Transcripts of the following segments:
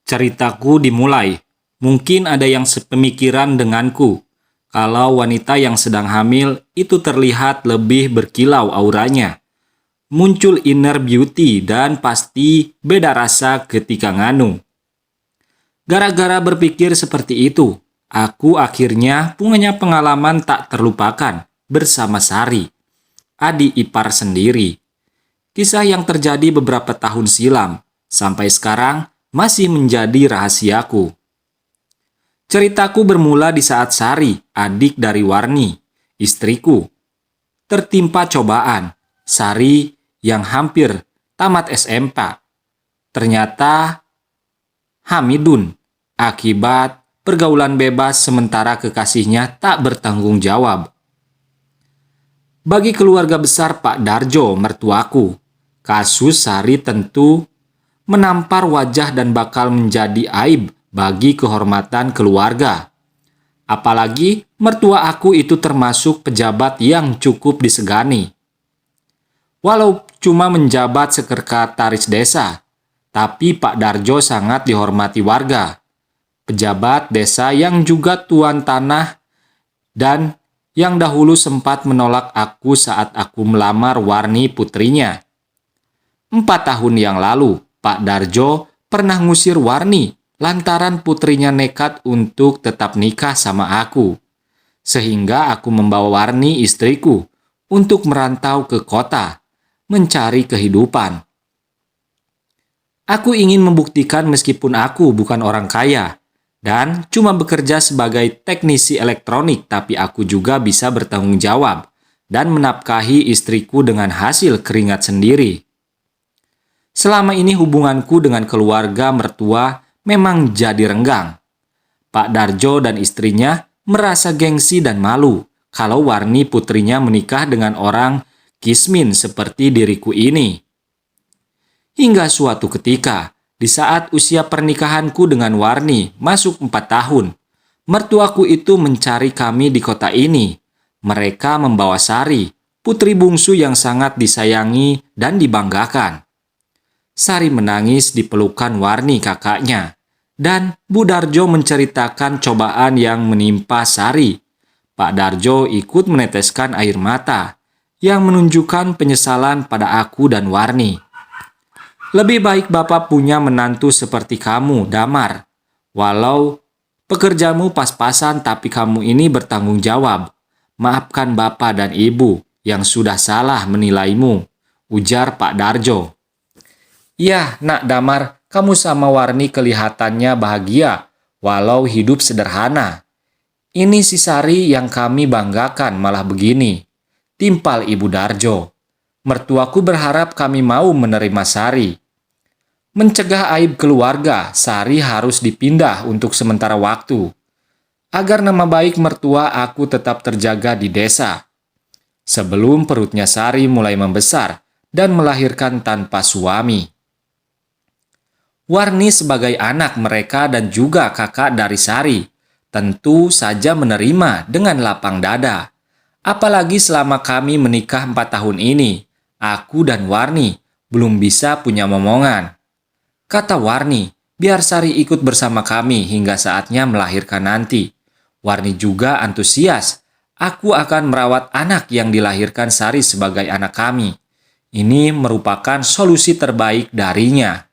Ceritaku dimulai. Mungkin ada yang sepemikiran denganku. Kalau wanita yang sedang hamil itu terlihat lebih berkilau auranya. Muncul inner beauty dan pasti beda rasa ketika nganu. Gara-gara berpikir seperti itu, aku akhirnya punya pengalaman tak terlupakan bersama Sari, adik ipar sendiri. Kisah yang terjadi beberapa tahun silam, sampai sekarang masih menjadi rahasiaku. Ceritaku bermula di saat Sari, adik dari Warni, istriku, tertimpa cobaan. Sari yang hampir tamat SMP, ternyata hamidun akibat pergaulan bebas sementara kekasihnya tak bertanggung jawab. Bagi keluarga besar Pak Darjo, mertuaku, kasus Sari tentu menampar wajah dan bakal menjadi aib bagi kehormatan keluarga. Apalagi mertua aku itu termasuk pejabat yang cukup disegani. Walau cuma menjabat sekretaris desa, tapi Pak Darjo sangat dihormati warga. Pejabat desa yang juga tuan tanah dan yang dahulu sempat menolak aku saat aku melamar Warni putrinya. 4 tahun yang lalu, Pak Darjo pernah ngusir Warni lantaran putrinya nekat untuk tetap nikah sama aku. Sehingga aku membawa Warni istriku untuk merantau ke kota, mencari kehidupan. Aku ingin membuktikan meskipun aku bukan orang kaya dan cuma bekerja sebagai teknisi elektronik, tapi aku juga bisa bertanggung jawab dan menafkahi istriku dengan hasil keringat sendiri. Selama ini hubunganku dengan keluarga mertua memang jadi renggang. Pak Darjo dan istrinya merasa gengsi dan malu kalau Warni putrinya menikah dengan orang kismin seperti diriku ini. Hingga suatu ketika, di saat usia pernikahanku dengan Warni masuk 4 tahun, mertuaku itu mencari kami di kota ini. Mereka membawa Sari, putri bungsu yang sangat disayangi dan dibanggakan. Sari menangis di pelukan Warni kakaknya, dan Bu Darjo menceritakan cobaan yang menimpa Sari. Pak Darjo ikut meneteskan air mata, yang menunjukkan penyesalan pada aku dan Warni. Lebih baik Bapak punya menantu seperti kamu, Damar. Walau pekerjamu pas-pasan tapi kamu ini bertanggung jawab. Maafkan Bapak dan Ibu yang sudah salah menilaimu, ujar Pak Darjo. Ya, Nak Damar, kamu sama Warni kelihatannya bahagia, walau hidup sederhana. Ini si Sari yang kami banggakan malah begini, timpal Ibu Darjo. Mertuaku berharap kami mau menerima Sari. Mencegah aib keluarga, Sari harus dipindah untuk sementara waktu, agar nama baik mertua aku tetap terjaga di desa. Sebelum perutnya Sari mulai membesar dan melahirkan tanpa suami. Warni sebagai anak mereka dan juga kakak dari Sari tentu saja menerima dengan lapang dada. Apalagi selama kami menikah 4 tahun ini, aku dan Warni belum bisa punya momongan. Kata Warni, biar Sari ikut bersama kami hingga saatnya melahirkan nanti. Warni juga antusias. Aku akan merawat anak yang dilahirkan Sari sebagai anak kami. Ini merupakan solusi terbaik darinya.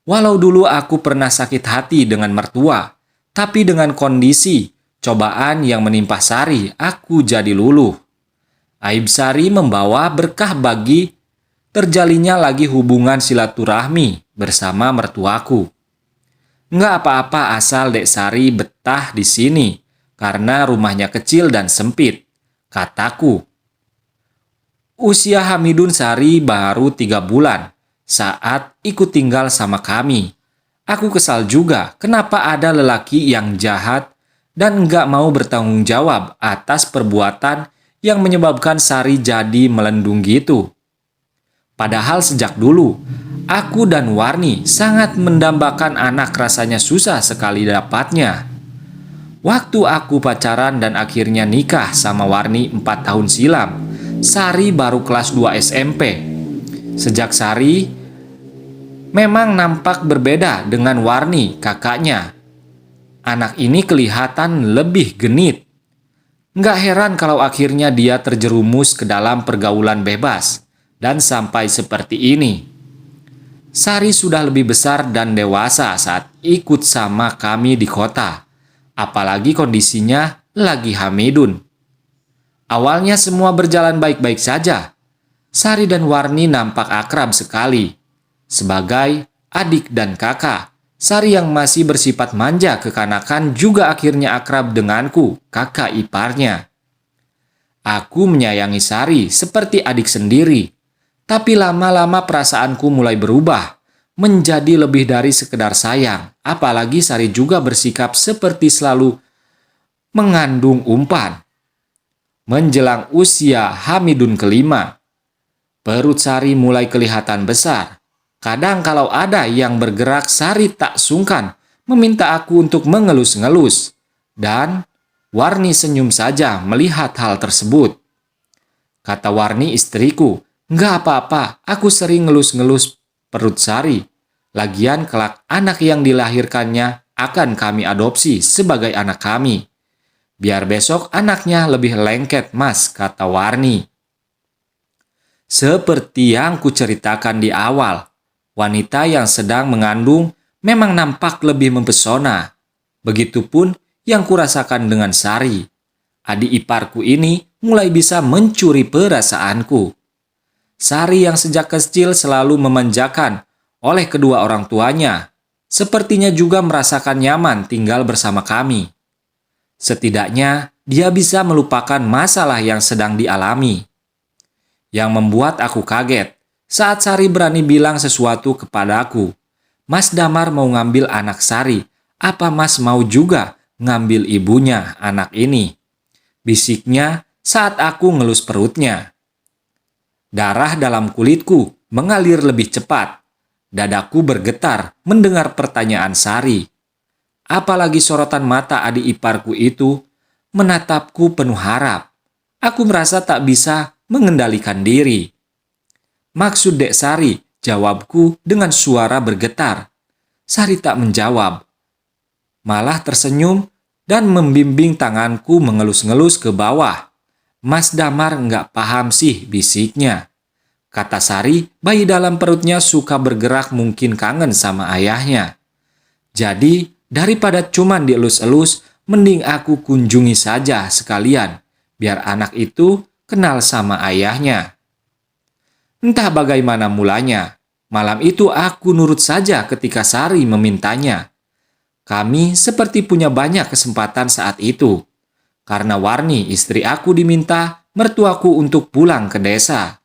Walau dulu aku pernah sakit hati dengan mertua, tapi dengan kondisi cobaan yang menimpa Sari, aku jadi luluh. Aib Sari membawa berkah bagi terjalinnya lagi hubungan silaturahmi bersama mertuaku. Nggak apa-apa asal Dek Sari betah di sini, karena rumahnya kecil dan sempit, kataku. Usia Hamidun Sari baru 3 bulan saat ikut tinggal sama kami. Aku kesal juga kenapa ada lelaki yang jahat dan nggak mau bertanggung jawab atas perbuatan yang menyebabkan Sari jadi melendung gitu. Padahal sejak dulu, aku dan Warni sangat mendambakan anak, rasanya susah sekali dapatnya. Waktu aku pacaran dan akhirnya nikah sama Warni 4 tahun silam, Sari baru kelas 2 SMP. Sejak Sari memang nampak berbeda dengan Warni, kakaknya. Anak ini kelihatan lebih genit. Nggak heran kalau akhirnya dia terjerumus ke dalam pergaulan bebas dan sampai seperti ini. Sari sudah lebih besar dan dewasa saat ikut sama kami di kota. Apalagi kondisinya lagi hamidun. Awalnya semua berjalan baik-baik saja. Sari dan Warni nampak akrab sekali. Sebagai adik dan kakak, Sari yang masih bersifat manja kekanakan juga akhirnya akrab denganku, kakak iparnya. Aku menyayangi Sari seperti adik sendiri. Tapi lama-lama perasaanku mulai berubah, menjadi lebih dari sekedar sayang. Apalagi Sari juga bersikap seperti selalu mengandung umpan. Menjelang usia Hamidun kelima, perut Sari mulai kelihatan besar. Kadang kalau ada yang bergerak, Sari tak sungkan meminta aku untuk mengelus-ngelus. Dan Warni senyum saja melihat hal tersebut. Kata Warni istriku, "Nggak apa-apa, aku sering ngelus-ngelus perut Sari. Lagian kelak anak yang dilahirkannya akan kami adopsi sebagai anak kami. Biar besok anaknya lebih lengket, Mas," kata Warni. Seperti yang kuceritakan di awal, wanita yang sedang mengandung memang nampak lebih mempesona. Begitupun yang kurasakan dengan Sari. Adik iparku ini mulai bisa mencuri perasaanku. Sari yang sejak kecil selalu memanjakan oleh kedua orang tuanya, sepertinya juga merasakan nyaman tinggal bersama kami. Setidaknya dia bisa melupakan masalah yang sedang dialami. Yang membuat aku kaget saat Sari berani bilang sesuatu kepadaku. "Mas Damar mau ngambil anak Sari. Apa Mas mau juga ngambil ibunya anak ini?" Bisiknya saat aku ngelus perutnya. Darah dalam kulitku mengalir lebih cepat. Dadaku bergetar mendengar pertanyaan Sari. Apalagi sorotan mata adik iparku itu menatapku penuh harap. Aku merasa tak bisa mengendalikan diri. "Maksud Dek Sari," jawabku dengan suara bergetar. Sari tak menjawab. Malah tersenyum dan membimbing tanganku mengelus-ngelus ke bawah. "Mas Damar nggak paham sih," bisiknya. Kata Sari, bayi dalam perutnya suka bergerak mungkin kangen sama ayahnya. Jadi, daripada cuman dielus-elus, mending aku kunjungi saja sekalian, biar anak itu kenal sama ayahnya. Entah bagaimana mulanya, malam itu aku nurut saja ketika Sari memintanya. Kami seperti punya banyak kesempatan saat itu. Karena Warni, istri aku, diminta mertuaku untuk pulang ke desa.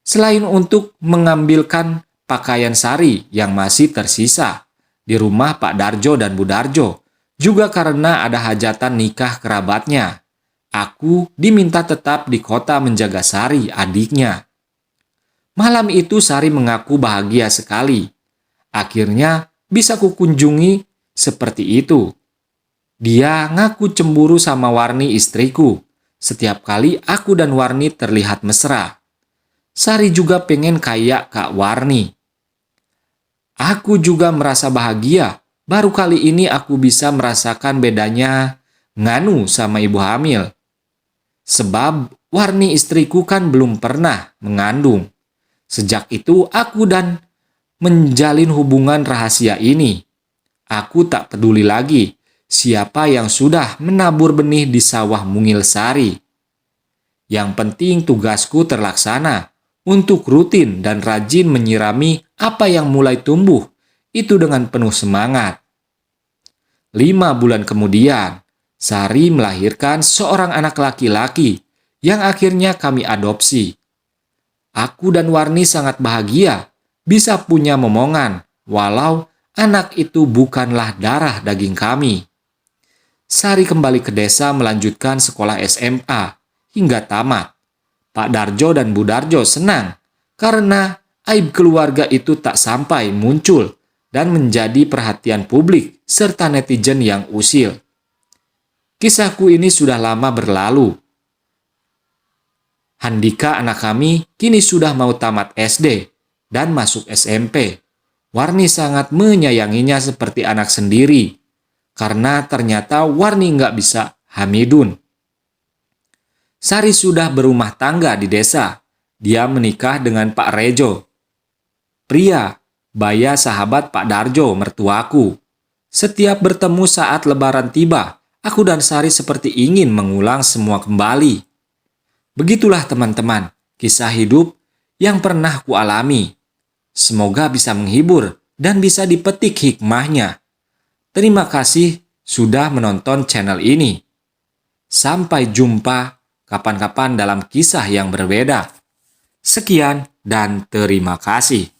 Selain untuk mengambilkan pakaian Sari yang masih tersisa di rumah Pak Darjo dan Bu Darjo, juga karena ada hajatan nikah kerabatnya, aku diminta tetap di kota menjaga Sari, adiknya. Malam itu Sari mengaku bahagia sekali. Akhirnya bisa kukunjungi seperti itu. Dia ngaku cemburu sama Warni istriku. Setiap kali aku dan Warni terlihat mesra. Sari juga pengen kayak Kak Warni. Aku juga merasa bahagia. Baru kali ini aku bisa merasakan bedanya nganu sama ibu hamil. Sebab Warni istriku kan belum pernah mengandung. Sejak itu aku dan menjalin hubungan rahasia ini. Aku tak peduli lagi siapa yang sudah menabur benih di sawah Mungil Sari. Yang penting tugasku terlaksana untuk rutin dan rajin menyirami apa yang mulai tumbuh, itu dengan penuh semangat. 5 bulan kemudian, Sari melahirkan seorang anak laki-laki yang akhirnya kami adopsi. Aku dan Warni sangat bahagia bisa punya momongan, walau anak itu bukanlah darah daging kami. Sari kembali ke desa melanjutkan sekolah SMA hingga tamat. Pak Darjo dan Bu Darjo senang karena aib keluarga itu tak sampai muncul dan menjadi perhatian publik serta netizen yang usil. Kisahku ini sudah lama berlalu. Handika anak kami kini sudah mau tamat SD dan masuk SMP. Warni sangat menyayanginya seperti anak sendiri, karena ternyata Warni nggak bisa Hamidun. Sari sudah berumah tangga di desa. Dia menikah dengan Pak Rejo, pria baya sahabat Pak Darjo, mertuaku. Setiap bertemu saat lebaran tiba, aku dan Sari seperti ingin mengulang semua kembali. Begitulah teman-teman, kisah hidup yang pernah kualami. Semoga bisa menghibur dan bisa dipetik hikmahnya. Terima kasih sudah menonton channel ini. Sampai jumpa kapan-kapan dalam kisah yang berbeda. Sekian dan terima kasih.